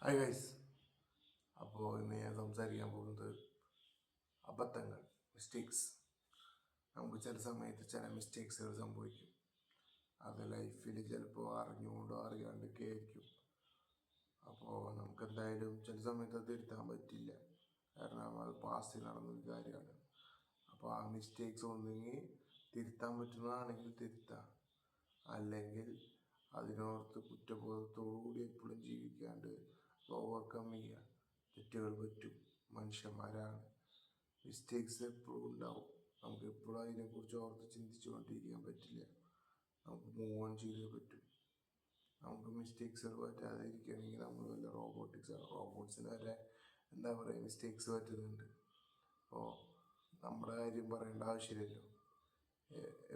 Hi guys. അപ്പോൾ ഇന്ന് ഞാൻ സംസാരിക്കാൻ പോകുന്നത് അബദ്ധങ്ങൾ, മിസ്റ്റേക്സ്. നമുക്ക് ചില സമയത്ത് ചില മിസ്റ്റേക്സുകൾ സംഭവിക്കും. അത് ലൈഫിൽ ചിലപ്പോൾ അറിഞ്ഞുകൊണ്ടോ അറിയാണ്ടൊക്കെ ആയിരിക്കും. അപ്പോൾ നമുക്ക് എന്തായാലും ചില സമയത്ത് അത് തിരുത്താൻ പറ്റില്ല, കാരണം അത് പാസ്റ്റിൽ നടന്നൊരു കാര്യമാണ്. അപ്പോൾ ആ മിസ്റ്റേക്സ് ഒന്നെങ്കിൽ തിരുത്താൻ പറ്റുന്നതാണെങ്കിൽ തിരുത്താം, അല്ലെങ്കിൽ അതിനോർത്ത് കുറ്റബോധത്തോടുകൂടി എപ്പോഴും ജീവിക്കാണ്ട് ഓവർകം ചെയ്യുക. തെറ്റുകൾ പറ്റും, മനുഷ്യന്മാരാണ്, മിസ്റ്റേക്സ് എപ്പോഴും ഉണ്ടാവും. നമുക്ക് എപ്പോഴും അതിനെക്കുറിച്ച് ഓർത്ത് ചിന്തിച്ചുകൊണ്ടിരിക്കാൻ പറ്റില്ല. നമുക്ക് മൂവ് ഓൺ ചെയ്തേ പറ്റും. നമുക്ക് മിസ്റ്റേക്സ് പറ്റാതിരിക്കുകയാണെങ്കിൽ നമ്മൾ വല്ല റോബോട്ട്സിന് വരെ എന്താ പറയുക, മിസ്റ്റേക്സ് പറ്റുന്നുണ്ട്. അപ്പോൾ നമ്മുടെ കാര്യം പറയേണ്ട ആവശ്യമില്ലല്ലോ.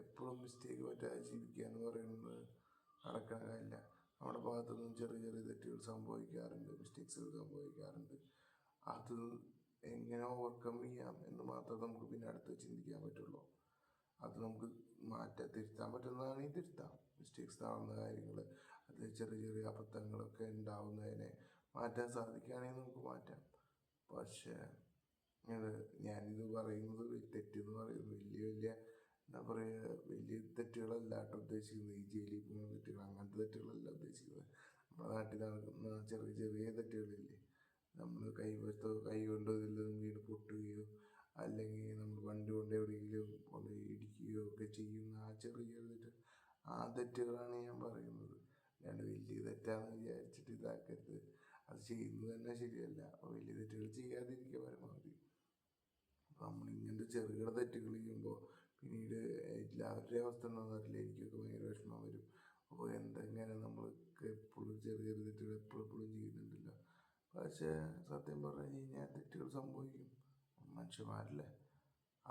എപ്പോഴും മിസ്റ്റേക്ക് പറ്റാതെ ജീവിക്കുക എന്ന് പറയുന്നത് നടക്കുന്ന കാര്യമില്ല. നമ്മുടെ ഭാഗത്തുനിന്നും ചെറിയ ചെറിയ തെറ്റുകൾ സംഭവിക്കാറുണ്ട്, മിസ്റ്റേക്സുകൾ സംഭവിക്കാറുണ്ട്. അത് എങ്ങനെ ഓവർകം ചെയ്യാം എന്ന് മാത്രമേ നമുക്ക് പിന്നെ അടുത്ത് ചിന്തിക്കാൻ പറ്റുള്ളൂ. അത് നമുക്ക് തിരുത്താൻ പറ്റുന്നതാണെങ്കിൽ തിരുത്താം. മിസ്റ്റേക്സ് നടന്ന കാര്യങ്ങൾ, അത് ചെറിയ ചെറിയ അബദ്ധങ്ങളൊക്കെ ഉണ്ടാവുന്നതിനെ മാറ്റാൻ സാധിക്കുകയാണെങ്കിൽ നമുക്ക് മാറ്റാം. പക്ഷേ ഞാനിത് പറയുന്നത് തെറ്റെന്ന് പറയുന്നത് വലിയ വലിയ എന്താ പറയുക, വലിയ തെറ്റുകളല്ല കേട്ടോ ഉദ്ദേശിക്കുന്നത്. ഈ ജയിലിൽ പോകുന്ന തെറ്റുകൾ, അങ്ങനത്തെ തെറ്റുകളല്ല ഉദ്ദേശിക്കുന്നത്. നമ്മുടെ നാട്ടിൽ നടക്കുന്ന ചെറിയ ചെറിയ തെറ്റുകളില്ലേ, നമ്മൾ കൈ കൊണ്ട് ഇതിൽ വീട് പൊട്ടുകയോ അല്ലെങ്കിൽ നമ്മൾ വണ്ടി കൊണ്ട് എവിടെയെങ്കിലും കൊണ്ട് ഇടിക്കുകയോ ഒക്കെ ചെയ്യുന്ന ആ ചെറിയ ചെറിയ തെറ്റ്, ആ തെറ്റുകളാണ് ഞാൻ പറയുന്നത്. അല്ലാണ്ട് വലിയ തെറ്റാണെന്ന് വിചാരിച്ചിട്ട് ഇതാക്കരുത്. അത് ചെയ്യുന്നത് തന്നെ ശരിയല്ല. അപ്പോൾ വലിയ തെറ്റുകൾ ചെയ്യാതിരിക്കുക പരമാവധി. അപ്പോൾ നമ്മൾ ഇങ്ങനത്തെ ചെറുകിട തെറ്റുകൾ ചെയ്യുമ്പോൾ പിന്നീട് എല്ലാവരുടെയും അവസ്ഥ എന്താണെന്ന് അറിയില്ല, എനിക്കൊക്കെ ഭയങ്കര വിഷമം വരും. അപ്പോൾ എന്തെങ്ങനെ നമ്മൾക്ക് എപ്പോഴും ചെറിയ ചെറിയ തെറ്റുകൾ എപ്പോഴും ചെയ്യുന്നുണ്ടല്ലോ. പക്ഷേ സത്യം പറഞ്ഞു കഴിഞ്ഞാൽ തെറ്റുകൾ സംഭവിക്കും, മനുഷ്യന്മാരല്ലേ,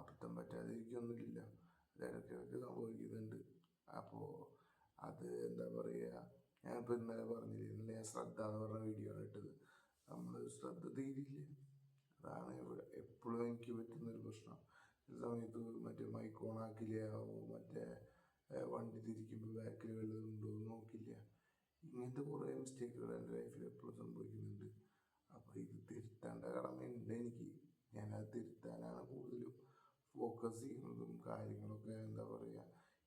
അബദ്ധം പറ്റാതിരിക്കൊന്നുമില്ല, അത് ഇടയ്ക്കിടയ്ക്ക് സംഭവിക്കുന്നുണ്ട്. അപ്പോൾ അത് എന്താ പറയുക, ഞാനിപ്പോൾ ഇന്നലെ പറഞ്ഞില്ലേ, ഇന്നലെ ഞാൻ ശ്രദ്ധ എന്ന് പറഞ്ഞ വീഡിയോ ആണ് ഇട്ടത്. നമ്മൾ ശ്രദ്ധ തീരില്ലേ, അതാണ് എപ്പോഴും എനിക്ക് പറ്റുന്നൊരു പ്രശ്നം. ചില സമയത്ത് മറ്റേ മൈക്ക് ഓണാക്കില്ല, മറ്റേ വണ്ടി തിരിക്കുമ്പോൾ ബാക്കിൽ വല്ലതും ഉണ്ടോ എന്ന് നോക്കില്ല. ഇങ്ങനത്തെ കുറേ മിസ്റ്റേക്കുകൾ എൻ്റെ ലൈഫിൽ എപ്പോഴും സംഭവിക്കുന്നുണ്ട്. അപ്പോൾ ഇത് തിരുത്തേണ്ട കടമയുണ്ട് എനിക്ക്. ഞാനത് തിരുത്താനാണ് കൂടുതലും ഫോക്കസ് ചെയ്യുന്നതും കാര്യങ്ങളൊക്കെ. എന്താ പറയുക,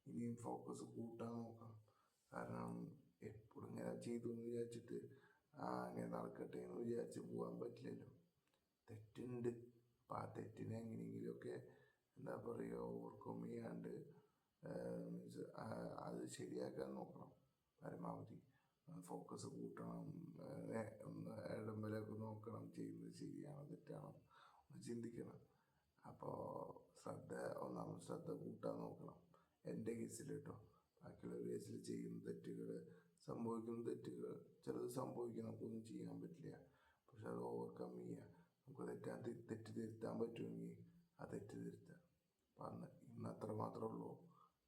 ഇനിയും ഫോക്കസ് കൂട്ടാൻ നോക്കണം. കാരണം എപ്പോഴും ഇങ്ങനെ ചെയ്തു എന്ന് വിചാരിച്ചിട്ട് അങ്ങനെ നടക്കട്ടെ എന്ന് വിചാരിച്ച് പോകാൻ പറ്റില്ലല്ലോ. തെറ്റുണ്ട്. അപ്പം ആ തെറ്റിനെ എങ്ങനെയെങ്കിലുമൊക്കെ എന്താ പറയുക, ഓവർകം ചെയ്യാണ്ട് മീൻസ് അത് ശരിയാക്കാൻ നോക്കണം പരമാവധി. ഫോക്കസ് കൂട്ടണം, ഒന്ന് ഇടമ്പലൊക്കെ നോക്കണം, ചെയ്യുന്നത് ശരിയാണോ തെറ്റാണോ ഒന്ന് ചിന്തിക്കണം. അപ്പോൾ ഒന്നാമത് ശ്രദ്ധ കൂട്ടാൻ നോക്കണം. എൻ്റെ കേസിൽ കേട്ടോ, ബാക്കിയുള്ള കേസിൽ ചെയ്യുന്ന തെറ്റുകൾ, സംഭവിക്കുന്ന തെറ്റുകൾ ചിലത് സംഭവിക്കും, നമുക്കൊന്നും ചെയ്യാൻ പറ്റില്ല. പക്ഷെ അത് ഓവർകം ചെയ്യുക. നമുക്ക് തെറ്റ് തിരുത്താൻ പറ്റുമെങ്കിൽ ആ തെറ്റ് തിരുത്തുക. അപ്പം ഇന്ന് അത്ര മാത്രമേ ഉള്ളൂ.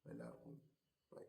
എല്ലാവർക്കും ബൈ.